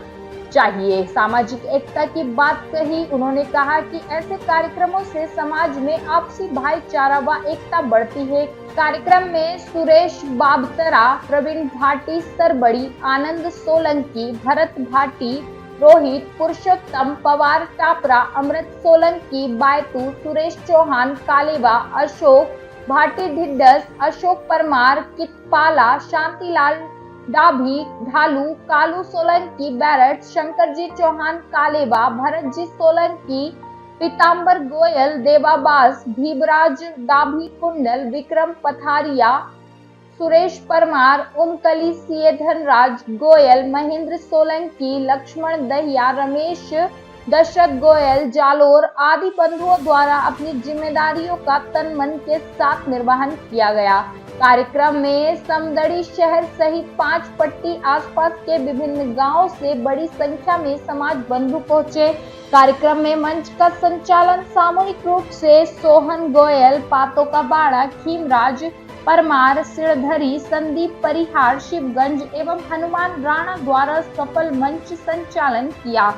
Speaker 1: चाहिए। सामाजिक एकता की बात कही। उन्होंने कहा कि ऐसे कार्यक्रमों से समाज में आपसी भाईचारा व एकता बढ़ती है। कार्यक्रम में सुरेश बाबतरा, प्रवीण भाटी सरबड़ी, आनंद सोलंकी, भरत भाटी, रोहित, पुरुषोत्तम पवार टापरा, अमृत सोलंकी बायतू, सुरेश चौहान कालेवा, अशोक भाटी ढिड्डस, अशोक परमार कितपाला, शांतिलाल डाभी ढालू, कालू सोलंकी बैरट, शंकर जी चौहान कालेवा, भरत जी सोलंकी, पीताम्बर गोयल, देवाबास, भीमराज डाभी कुंडल, विक्रम पथारिया, सुरेश परमार, ओमकली सीए धनराज गोयल, महेंद्र सोलंकी, लक्ष्मण दहिया, रमेश दशरथ गोयल जालोर आदि बंधुओं द्वारा अपनी जिम्मेदारियों का तन मन के साथ निर्वहन किया गया। कार्यक्रम में समदड़ी शहर सहित 5 पट्टी आसपास के विभिन्न गांवों से बड़ी संख्या में समाज बंधु पहुंचे। कार्यक्रम में मंच का संचालन सामूहिक रूप से सोहन गोयल, पातो का बाड़ा, खीमराज परमार, सिरधरी, संदीप परिहार, शिवगंज एवं हनुमान राणा द्वारा सफल मंच संचालन किया।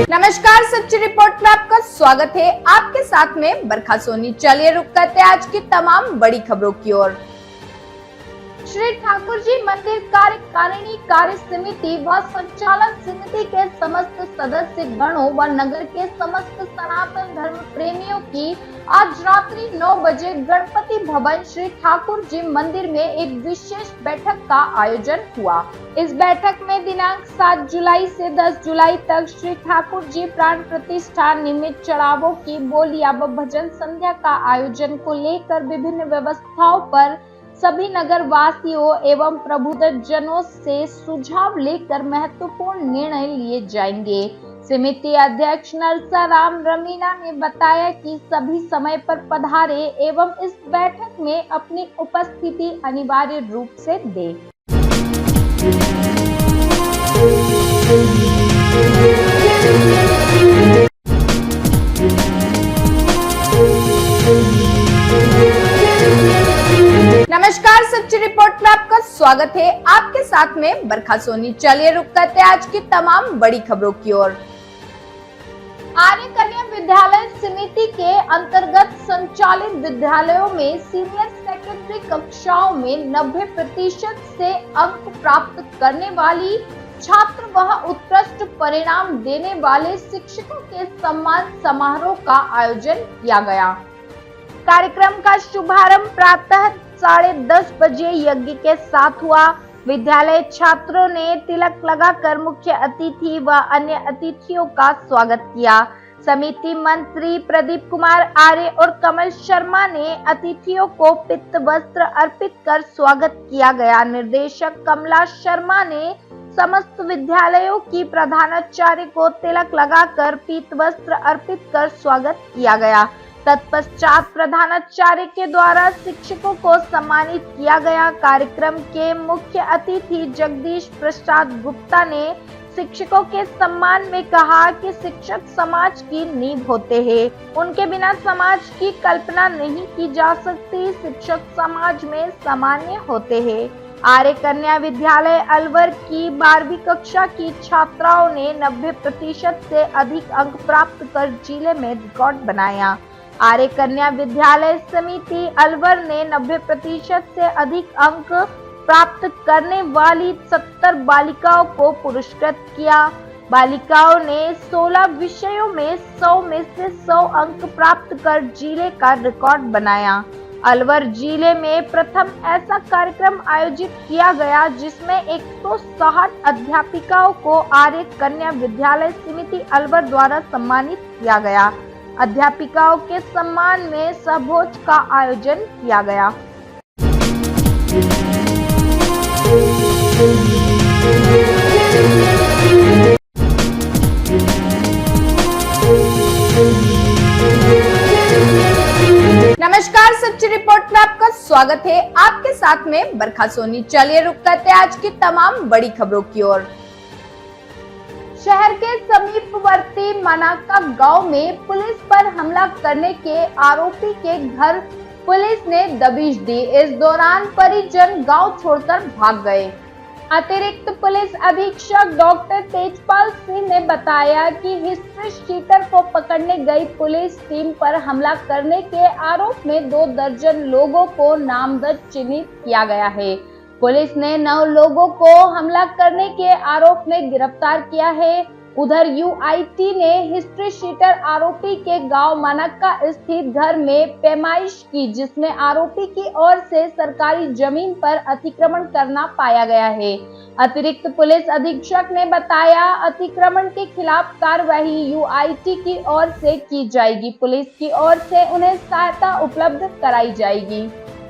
Speaker 1: नमस्कार, सच्ची रिपोर्ट में आपका स्वागत है। आपके साथ में बरखा सोनी। चलिए रुक करते हैं आज की तमाम बड़ी खबरों की ओर। श्री ठाकुर जी मंदिर कार्यकारिणी कार्य समिति व संचालन समिति के समस्त सदस्य गणों व नगर के समस्त सनातन धर्म प्रेमियों की आज रात्रि 9 बजे गणपति भवन श्री ठाकुर जी मंदिर में एक विशेष बैठक का आयोजन हुआ। इस बैठक में दिनांक 7 जुलाई से 10 जुलाई तक श्री ठाकुर जी प्राण प्रतिष्ठा निमित्त चढ़ावों की बोलिया व भजन संध्या का आयोजन को लेकर विभिन्न व्यवस्थाओं पर सभी नगर वासियों एवं प्रबुद्ध जनों से सुझाव लेकर महत्वपूर्ण निर्णय लिए जाएंगे। समिति अध्यक्ष नरसाराम रमीना ने बताया कि सभी समय पर पधारे एवं इस बैठक में अपनी उपस्थिति अनिवार्य रूप से दें। नमस्कार, सच्ची रिपोर्ट में आपका स्वागत है। आपके साथ में बरखा सोनी। चलिए रुक करते हैं आज की तमाम बड़ी खबरों की ओर। आर्य कन्या विद्यालय समिति के अंतर्गत संचालित विद्यालयों में सीनियर सेकेंडरी कक्षाओं में 90% से अंक प्राप्त करने वाली छात्र व उत्कृष्ट परिणाम देने वाले शिक्षकों के सम्मान समारोह का आयोजन किया गया। कार्यक्रम का शुभारंभ प्रातः 10:30 बजे यज्ञ के साथ हुआ। विद्यालय छात्रों ने तिलक लगाकर मुख्य अतिथि व अन्य अतिथियों का स्वागत किया। समिति मंत्री प्रदीप कुमार आर्य और कमल शर्मा ने अतिथियों को पीत वस्त्र अर्पित कर स्वागत किया गया। निर्देशक कमला शर्मा ने समस्त विद्यालयों की प्रधानाचार्य को तिलक लगाकर पीत वस्त्र अर्पित कर स्वागत किया गया। तत्पश्चात प्रधानाचार्य के द्वारा शिक्षकों को सम्मानित किया गया। कार्यक्रम के मुख्य अतिथि जगदीश प्रसाद गुप्ता ने शिक्षकों के सम्मान में कहा कि शिक्षक समाज की नींव होते हैं, उनके बिना समाज की कल्पना नहीं की जा सकती। शिक्षक समाज में सामान्य होते हैं। आर्य कन्या विद्यालय अलवर की 12वीं कक्षा की छात्राओं ने 90% से अधिक अंक प्राप्त कर जिले में रिकॉर्ड बनाया। आर्य कन्या विद्यालय समिति अलवर ने 90% से अधिक अंक प्राप्त करने वाली 70 बालिकाओं को पुरस्कृत किया। बालिकाओं ने 16 विषयों में 100 में से 100 अंक प्राप्त कर जिले का रिकॉर्ड बनाया। अलवर जिले में प्रथम ऐसा कार्यक्रम आयोजित किया गया जिसमें 160 अध्यापिकाओं को आर्य कन्या विद्यालय समिति अलवर द्वारा सम्मानित किया गया। अध्यापिकाओं के सम्मान में सहभोज का आयोजन किया गया। नमस्कार, सच्ची रिपोर्ट में आपका स्वागत है। आपके साथ में बरखा सोनी। चलिए रुक करते हैं आज की तमाम बड़ी खबरों की ओर। शहर के समीपवर्ती मनाका गांव में पुलिस पर हमला करने के आरोपी के घर पुलिस ने दबिश दी। इस दौरान परिजन गांव छोड़कर भाग गए। अतिरिक्त पुलिस अधीक्षक डॉक्टर तेजपाल सिंह ने बताया कि हिस्ट्री शीटर को पकड़ने गई पुलिस टीम पर हमला करने के आरोप में 2 दर्जन लोगों को नामजद चिन्हित किया गया है। पुलिस ने 9 लोगों को हमला करने के आरोप में गिरफ्तार किया है। उधर यूआईटी ने हिस्ट्री शीटर आरोपी के गांव मनक्का स्थित घर में पैमाइश की, जिसमें आरोपी की ओर से सरकारी जमीन पर अतिक्रमण करना पाया गया है। अतिरिक्त पुलिस अधीक्षक ने बताया, अतिक्रमण के खिलाफ कार्रवाई यूआईटी की ओर से की जाएगी। पुलिस की ओर से उन्हें सहायता उपलब्ध कराई जाएगी।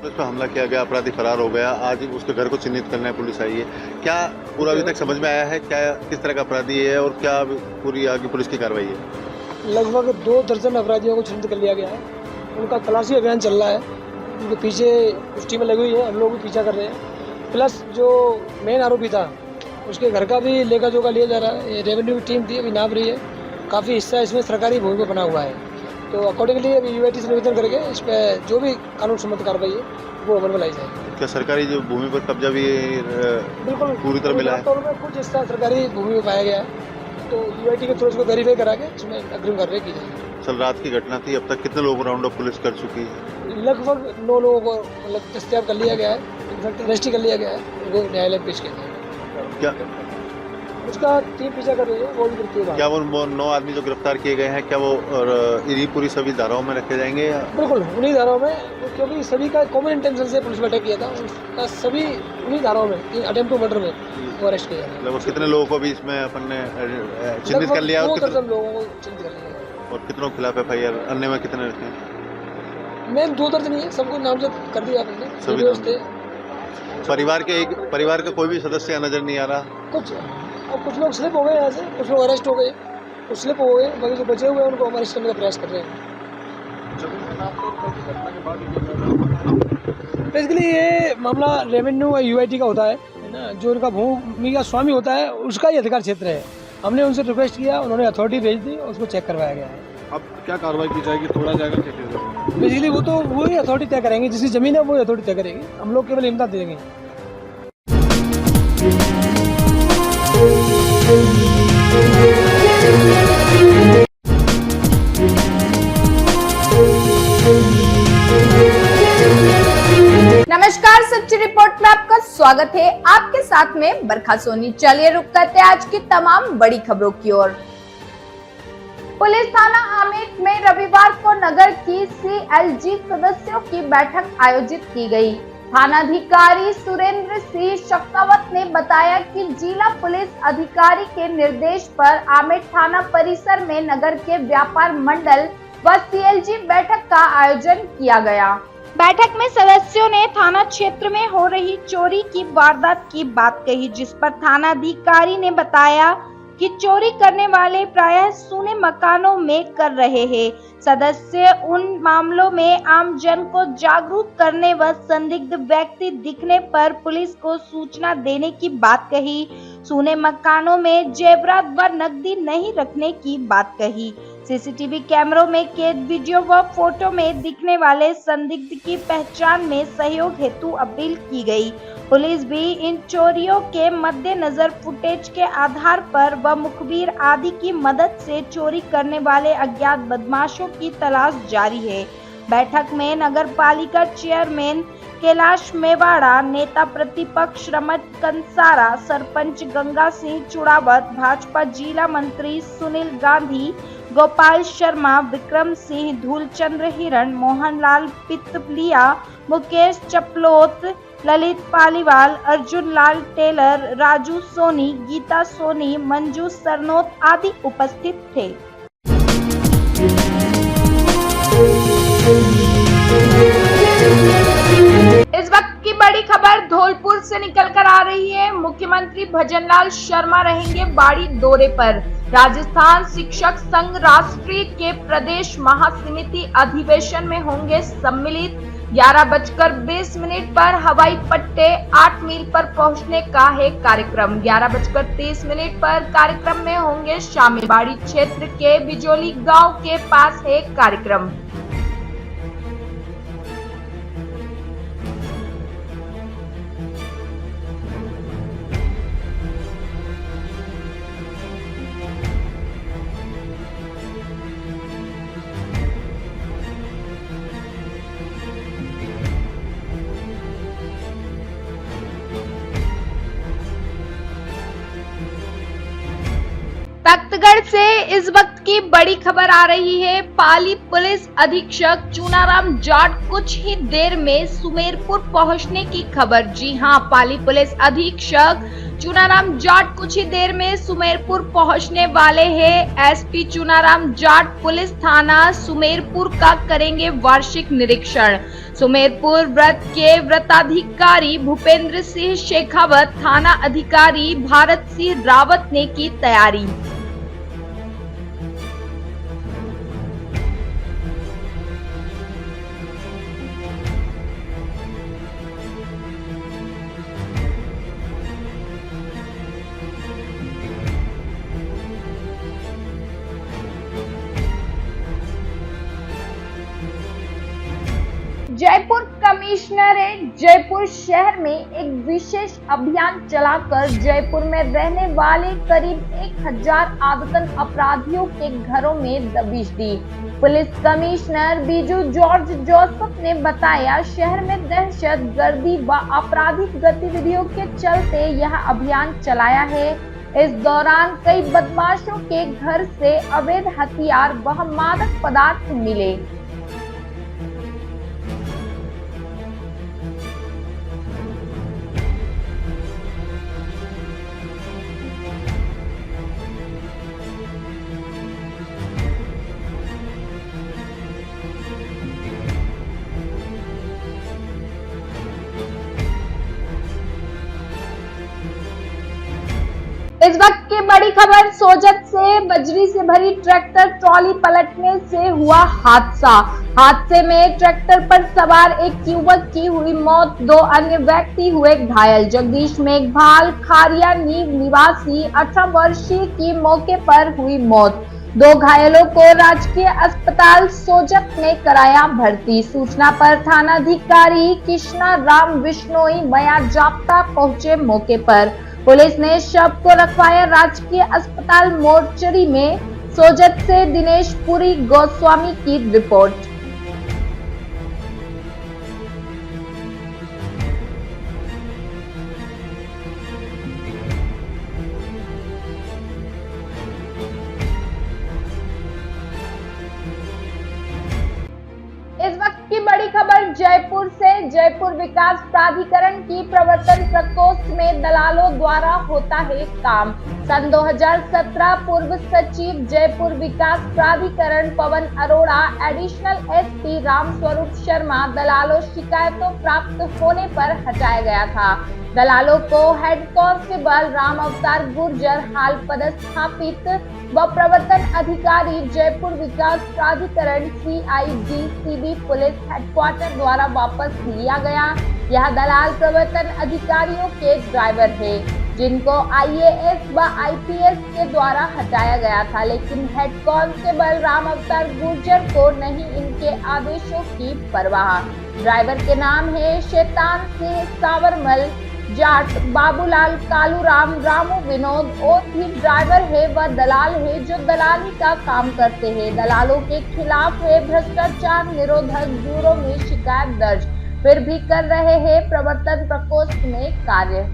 Speaker 16: पुलिस पर हमला किया गया, अपराधी फरार हो गया। आज उसके घर को चिन्हित करने पुलिस आई है। क्या पूरा अभी तक समझ में आया है क्या किस तरह का अपराधी है और क्या पूरी आगे पुलिस की कार्रवाई है?
Speaker 18: लगभग 2 दर्जन अपराधियों को चिन्हित कर लिया गया है। उनका तलाशी अभियान चल रहा है। उनके पीछे कुछ टीमें लगी हुई है, हम लोग भी पीछा कर रहे हैं। प्लस जो मेन आरोपी था उसके घर का भी लेखा जोखा लिया जा रहा है। रेवेन्यू की टीम थी, अभी नाप रही है। काफ़ी हिस्सा इसमें सरकारी भूमि पर बना हुआ है, तो अकॉर्डिंगली अभी यूआईटी से निवेदन करके इस पर जो भी कानून सम्मत कार्रवाई है वो अमल में लाई जाएगी।
Speaker 16: क्या सरकारी जो भूमि पर कब्जा भी
Speaker 18: बिल्कुल
Speaker 16: पूरी तरह मिला है?
Speaker 18: कुछ हिस्सा सरकारी भूमि में पाया गया है, तो यूआईटी के थ्रू उसको वेरीफाई करा के इसमें अग्रिम कार्रवाई की जाएगी।
Speaker 16: कल रात की घटना थी, अब तक कितने लोगों को राउंड अप पुलिस कर चुकी है?
Speaker 18: लगभग 9 लोगों को मतलब दस्तयाब कर लिया गया है, इनफैक्ट अरेस्ट कर लिया गया है, उनको न्यायालय पेश किया गया।
Speaker 16: क्या
Speaker 18: उसका टीम पीछा कर रही है, वो भी करती है।
Speaker 16: क्या वो 9 आदमी जो गिरफ्तार किए गए हैं, क्या वो इन्हीं पूरी सभी धाराओं में रखे जाएंगे या?
Speaker 18: बिल्कुल उन्हीं धाराओं में, क्योंकि सभी का कॉमन इंटेंशन से पुलिस ने अटैक किया था। उसका सभी उन्हीं धाराओं में अटेम्प्ट टू मर्डर में वो अरेस्ट किया गया।
Speaker 16: लगभग कितने लोगों को भी इसमें अपन ने चिन्हित कर लिया?
Speaker 18: 2 दर्जन लोगों को चिन्हित कर लिया।
Speaker 16: और कितनों के खिलाफ एफआईआर? अन्य में कितने रखे हैं?
Speaker 18: मैम 2 दर्जन ही है, सबको नामजद कर दिया आपने।
Speaker 16: सभी परिवार का कोई भी सदस्य नजर नहीं आ रहा।
Speaker 18: कुछ लोग स्लिप हो गए यहाँ से, कुछ लोग अरेस्ट हो गए, कुछ स्लिप हो गए, बाकी जो बचे हुए हैं उनको हम अरेस्ट करने का प्रयास कर रहे हैं। बेसिकली ये मामला रेवेन्यू और यूआईटी का होता है ना, जो उनका भूमि का स्वामी होता है उसका ही अधिकार क्षेत्र है। हमने उनसे रिक्वेस्ट किया, उन्होंने अथॉरिटी भेज दी और उसको चेक करवाया गया है।
Speaker 5: अब क्या कार्रवाई की जाएगी? थोड़ा जाएगा
Speaker 18: बेसिकली वो तो वही अथॉरिटी तय करेंगे, जिसकी जमीन है वो अथॉरिटी तय करेगी। हम लोग केवल इमदाद देंगे।
Speaker 1: नमस्कार, सच्ची रिपोर्ट में आपका स्वागत है। आपके साथ में बरखा सोनी। चलिए रुक करते हैं आज की तमाम बड़ी खबरों की ओर। पुलिस थाना आमेट में रविवार को नगर की सीएलजी सदस्यों की बैठक आयोजित की गई। थानाधिकारी सुरेंद्र सिंह शक्तावत ने बताया कि जिला पुलिस अधिकारी के निर्देश पर आमेर थाना परिसर में नगर के व्यापार मंडल व सीएलजी बैठक का आयोजन किया गया। बैठक में सदस्यों ने थाना क्षेत्र में हो रही चोरी की वारदात की बात कही, जिस पर थानाधिकारी ने बताया कि चोरी करने वाले प्रायः सूने मकानों में कर रहे हैं। सदस्य उन मामलों में आम जन को जागरूक करने व संदिग्ध व्यक्ति दिखने पर पुलिस को सूचना देने की बात कही। सूने मकानों में जेवरात व नकदी नहीं रखने की बात कही। सीसीटीवी कैमरों में कैद वीडियो व फोटो में दिखने वाले संदिग्ध की पहचान में सहयोग हेतु अपील की गई। पुलिस भी इन चोरियों के मद्देनजर फुटेज के आधार पर व मुखबिर आदि की मदद से चोरी करने वाले अज्ञात बदमाशों की तलाश जारी है। बैठक में नगर पालिका चेयरमैन कैलाश मेवाड़ा, नेता प्रतिपक्ष रमत कंसारा, सरपंच गंगा सिंह चुड़ावत, भाजपा जिला मंत्री सुनील गांधी, गोपाल शर्मा, विक्रम सिंह, धूलचंद्र हिरण, मोहनलाल पितलिया, मुकेश चपलोत, ललित पालीवाल, अर्जुन लाल टेलर, राजू सोनी, गीता सोनी, मंजू सरनोत आदि उपस्थित थे। इस वक्त की बड़ी खबर धौलपुर से निकल कर आ रही है। मुख्यमंत्री भजनलाल शर्मा रहेंगे बाड़ी दौरे पर। राजस्थान शिक्षक संघ राष्ट्रीय के प्रदेश महासमिति अधिवेशन में होंगे सम्मिलित। 11:20 पर हवाई पट्टे 8 मील पर पहुंचने का है कार्यक्रम। 11:30 पर कार्यक्रम में होंगे शामिल। बाड़ी क्षेत्र के बिजोली गांव के पास है कार्यक्रम। तख्तगढ़ से इस वक्त की बड़ी खबर आ रही है। पाली पुलिस अधीक्षक चूनाराम जाट कुछ ही देर में सुमेरपुर पहुंचने की खबर। जी हां, पाली पुलिस अधीक्षक चूनाराम जाट कुछ ही देर में सुमेरपुर पहुंचने वाले हैं। एसपी चूनाराम जाट पुलिस थाना सुमेरपुर का करेंगे वार्षिक निरीक्षण। सुमेरपुर व्रत के व्रताधिकारी भूपेंद्र सिंह शेखावत, थाना अधिकारी भारत सिंह रावत ने की तैयारी। जयपुर कमिश्नरेट जयपुर शहर में एक विशेष अभियान चलाकर जयपुर में रहने वाले करीब 1000 आदतन अपराधियों के घरों में दबिश दी। Police commissioner Biju George Joseph ने बताया, शहर में दहशत गर्दी व आपराधिक गतिविधियों के चलते यह अभियान चलाया है। इस दौरान कई बदमाशों के घर से अवैध हथियार व मादक पदार्थ मिले। इस वक्त की बड़ी खबर सोजत से बजरी से भरी ट्रैक्टर ट्रॉली पलटने से हुआ हादसा। हादसे में ट्रैक्टर पर सवार एक युवक की हुई मौत, 2 अन्य व्यक्ति हुए घायल। जगदीश मेघभाल खारिया नीव निवासी 18 वर्षीय की मौके पर हुई मौत। 2 घायलों को राजकीय अस्पताल सोजत में कराया भर्ती। सूचना पर थानाधिकारी कृष्णा राम विश्नोई मया जाप्ता पहुंचे मौके पर। पुलिस ने शव को रखवाया राजकीय अस्पताल मोर्चरी में। सोजत से दिनेश पुरी गोस्वामी की रिपोर्ट। इस वक्त की बड़ी खबर जयपुर से। जयपुर विकास प्राधिकरण की प्रवर्तन प्रकोष्ठ में दलालों द्वारा होता है काम। सन 2017 पूर्व सचिव जयपुर विकास प्राधिकरण पवन अरोड़ा, एडिशनल एसपी रामस्वरूप शर्मा दलालों शिकायतों प्राप्त होने पर हटाया गया था। दलालों को हेड कांस्टेबल राम अवतार गुर्जर हाल पदस्थापित व प्रवर्तन अधिकारी जयपुर विकास प्राधिकरण CIDCB पुलिस हेडक्वार्टर द्वारा वापस लिया गया। यह दलाल प्रवर्तन अधिकारियों के ड्राइवर है जिनको IAS व IPS के द्वारा हटाया गया था, लेकिन हेड कांस्टेबल राम अवतार गुर्जर को नहीं इनके आदेशों की परवाह। ड्राइवर के नाम है शैतान सिंह सावरमल, जाट बाबूलाल, कालूराम, रामू विनोद और भी ड्राइवर है व दलाल है जो दलाली का काम करते हैं। दलालों के खिलाफ है भ्रष्टाचार निरोधक ब्यूरो में शिकायत दर्ज, फिर भी कर रहे हैं प्रवर्तन प्रकोष्ठ में कार्य।